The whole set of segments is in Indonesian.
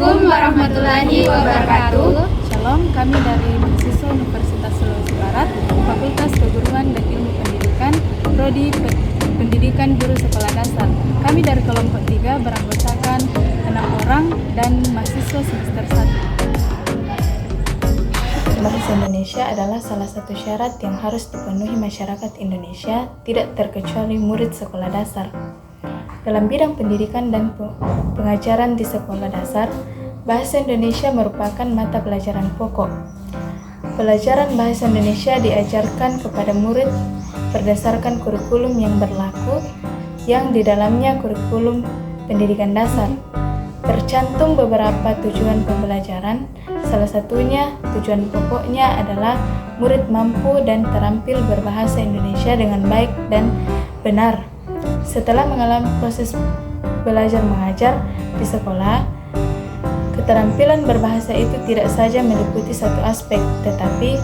Assalamualaikum warahmatullahi wabarakatuh. Shalom, kami dari mahasiswa Universitas Sulawesi Barat, Fakultas Keguruan dan Ilmu Pendidikan, Prodi Pendidikan Guru Sekolah Dasar. Kami dari kelompok 3 beranggotakan 6 orang dan mahasiswa semester 1. Bahasa Indonesia adalah salah satu syarat yang harus dipenuhi masyarakat Indonesia, tidak terkecuali murid sekolah dasar. Dalam bidang pendidikan dan pengajaran di sekolah dasar, bahasa Indonesia merupakan mata pelajaran pokok. Pelajaran bahasa Indonesia diajarkan kepada murid berdasarkan kurikulum yang berlaku, yang di dalamnya kurikulum pendidikan dasar. Tercantum beberapa tujuan pembelajaran, salah satunya tujuan pokoknya adalah murid mampu dan terampil berbahasa Indonesia dengan baik dan benar. Setelah mengalami proses belajar mengajar di sekolah, keterampilan berbahasa itu tidak saja meliputi satu aspek, tetapi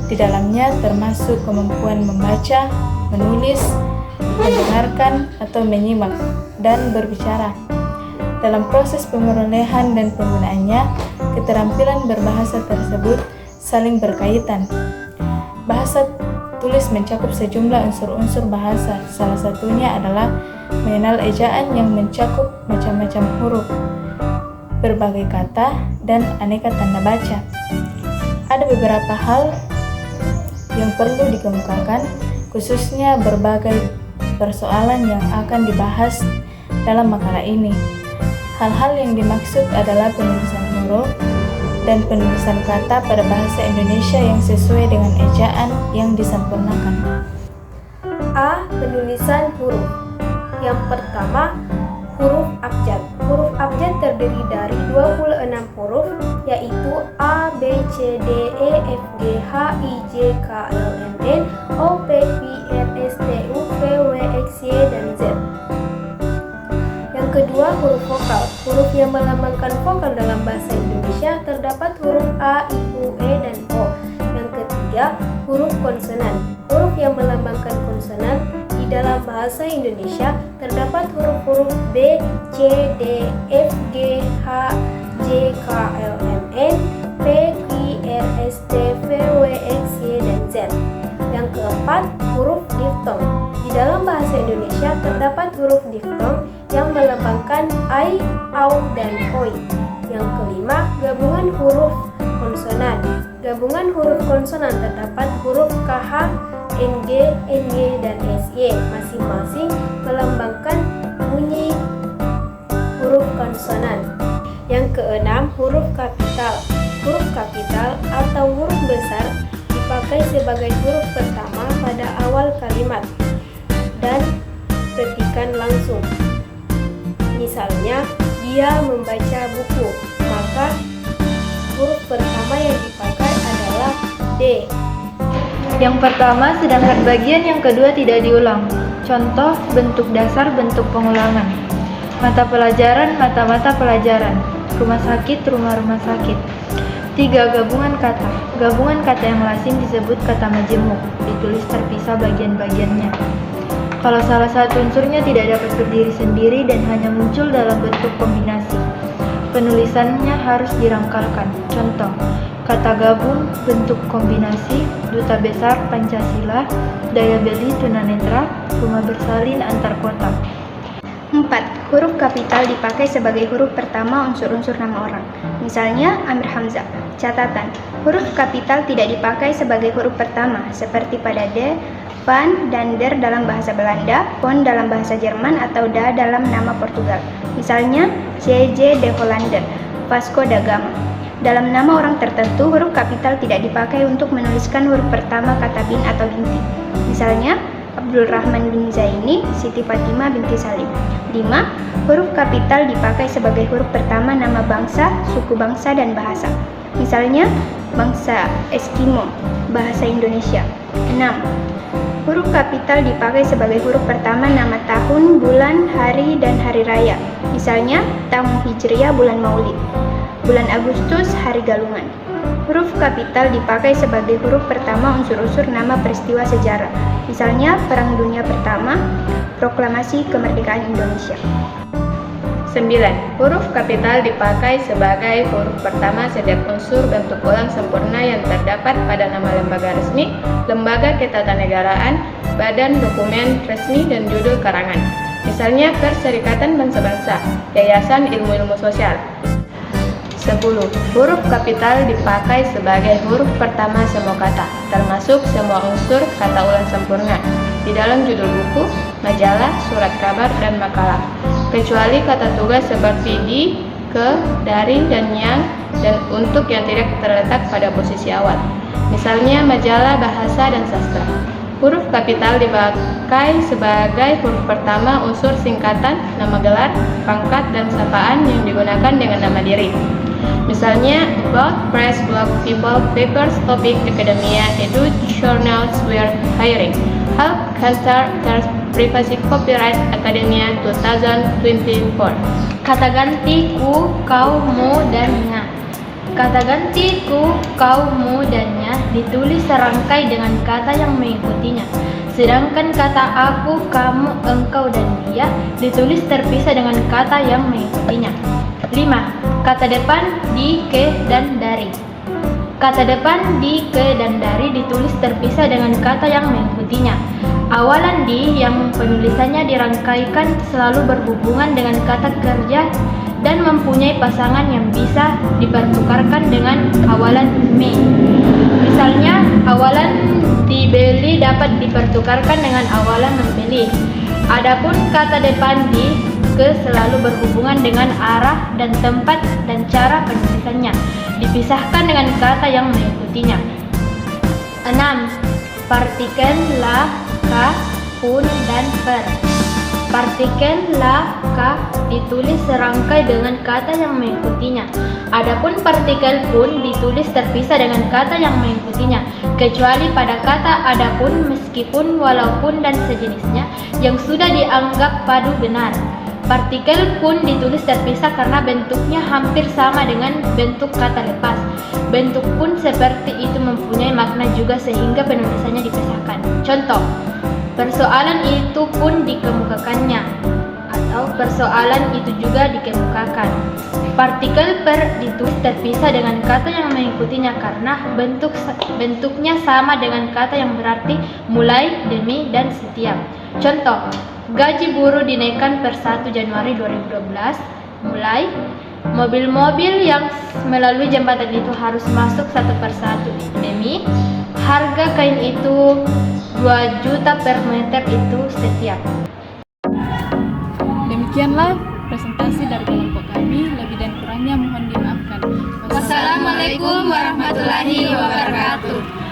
di dalamnya termasuk kemampuan membaca, menulis, mendengarkan atau menyimak, dan berbicara. Dalam proses pemerolehan dan penggunaannya, keterampilan berbahasa tersebut saling berkaitan. Bahasa tulis mencakup sejumlah unsur-unsur bahasa, salah satunya adalah mengenal ejaan yang mencakup macam-macam huruf, berbagai kata, dan aneka tanda baca. Ada beberapa hal yang perlu dikemukakan, khususnya berbagai persoalan yang akan dibahas dalam makalah ini. Hal-hal yang dimaksud adalah penulisan huruf dan penulisan kata pada bahasa Indonesia yang sesuai dengan ejaan yang disempurnakan. A. Penulisan huruf. Yang pertama, huruf abjad. Huruf abjad terdiri dari 26 huruf, yaitu A, B, C, D, E, F, G, H, I, J, K, L, M, N, O, P, Q, R, S, T, U, V, W, X, Y, dan Z. Yang kedua, huruf vokal. Huruf yang melambangkan vokal dalam bahasa Indonesia terdapat huruf A, I, U, E, dan O. Yang ketiga, huruf konsonan. Huruf yang melambangkan konsonan di dalam bahasa Indonesia terdapat huruf-huruf B, C, D, F, G, H, J, K, L, M, N, P, Q, R, S, T, V, W, X, Y, dan Z. Yang keempat, huruf diftong. Di dalam bahasa Indonesia terdapat huruf diftong yang melambangkan ai, au, dan oi. Yang kelima, gabungan huruf konsonan. Gabungan huruf konsonan terdapat huruf KH, NG, NY, dan SY, masing-masing melambangkan bunyi huruf konsonan. Yang keenam, huruf kapital. Huruf kapital atau huruf besar dipakai sebagai huruf pertama pada awal kalimat dan ketikan langsung. Misalnya, dia membaca buku, maka huruf pertama yang dipakai adalah D. Yang pertama, sedangkan bagian yang kedua tidak diulang. Contoh, bentuk dasar, bentuk pengulangan. Mata pelajaran, mata-mata pelajaran. Rumah sakit, rumah-rumah sakit. 3. Gabungan kata. Gabungan kata yang lazim disebut kata majemuk, ditulis terpisah bagian-bagiannya. Kalau salah satu unsurnya tidak dapat berdiri sendiri dan hanya muncul dalam bentuk kombinasi, penulisannya harus dirangkalkan. Contoh, kata gabung, bentuk kombinasi, duta besar Pancasila, daya beli tunanetra, rumah bersalin antar kota. 4. Huruf kapital dipakai sebagai huruf pertama unsur-unsur nama orang. Misalnya, Amir Hamzah. Catatan, huruf kapital tidak dipakai sebagai huruf pertama, seperti pada D, Van, dan Der dalam bahasa Belanda, Von dalam bahasa Jerman, atau Da dalam nama Portugal. Misalnya, C.J. de Hollander, Vasco da Gama. Dalam nama orang tertentu, huruf kapital tidak dipakai untuk menuliskan huruf pertama kata bin atau binti. Misalnya, Abdul Rahman bin Zaini, Siti Fatimah binti Salim. 5. Huruf kapital dipakai sebagai huruf pertama nama bangsa, suku bangsa, dan bahasa. Misalnya, bangsa Eskimo, bahasa Indonesia. 6. Huruf kapital dipakai sebagai huruf pertama nama tahun, bulan, hari, dan hari raya. Misalnya, tahun Hijriah bulan Maulid, bulan Agustus hari Galungan. Huruf kapital dipakai sebagai huruf pertama unsur-unsur nama peristiwa sejarah. Misalnya, Perang Dunia Pertama, Proklamasi Kemerdekaan Indonesia. 9. Huruf kapital dipakai sebagai huruf pertama setiap unsur bentuk ulang sempurna yang terdapat pada nama lembaga resmi, lembaga ketatanegaraan, badan dokumen resmi, dan judul karangan. Misalnya Perserikatan Bangsa-Bangsa, Yayasan Ilmu-Ilmu Sosial. 10. Huruf kapital dipakai sebagai huruf pertama semua kata, termasuk semua unsur kata ulang sempurna di dalam judul buku, majalah, surat kabar, dan makalah, kecuali kata tugas seperti di, ke, dari, dan yang, dan untuk yang tidak terletak pada posisi awal. Misalnya majalah bahasa dan sastra. Huruf kapital dipakai sebagai huruf pertama unsur singkatan, nama gelar, pangkat, dan sapaan yang digunakan dengan nama diri. Misalnya about, press, blog, people, papers, topic, academia, edu, journals, we're hiring. Help, cancer, privacy, copyright, academia, 2024. Kata ganti ku, kau, mu, dan nya. Kata ganti ku, kau, mu, dan nya ditulis serangkai dengan kata yang mengikutinya. Sedangkan kata aku, kamu, engkau, dan dia ditulis terpisah dengan kata yang mengikutinya. 5. Kata depan di, ke, dan dari. Kata depan di, ke, dan dari ditulis terpisah dengan kata yang mengikutinya. Awalan di yang penulisannya dirangkaikan selalu berhubungan dengan kata kerja dan mempunyai pasangan yang bisa dipertukarkan dengan awalan me. Misalnya, awalan dibeli dapat dipertukarkan dengan awalan membeli. Adapun kata depan di, ke selalu berhubungan dengan arah dan tempat dan cara penulisannya, dipisahkan dengan kata yang mengikutinya. 6. Partikel la, ka, pun, dan per. Partikel la, ka ditulis serangkai dengan kata yang mengikutinya. Adapun partikel pun ditulis terpisah dengan kata yang mengikutinya, kecuali pada kata adapun, meskipun, walaupun, dan sejenisnya yang sudah dianggap padu benar. Partikel pun ditulis terpisah karena bentuknya hampir sama dengan bentuk kata lepas. Bentuk pun seperti itu mempunyai makna juga sehingga penulisannya dipisahkan. Contoh, persoalan itu pun dikemukakannya, atau persoalan itu juga dikemukakan. Partikel per ditulis terpisah dengan kata yang mengikutinya karena bentuknya sama dengan kata yang berarti mulai, demi, dan setiap. Contoh, gaji buruh dinaikkan per 1 Januari 2012. Mulai, mobil-mobil yang melalui jembatan itu harus masuk satu persatu. Demi, harga kain itu 2 juta per meter itu setiap. Demikianlah presentasi dari kelompok kami, lebih dan kurangnya mohon dimaafkan. Wassalamualaikum warahmatullahi wabarakatuh.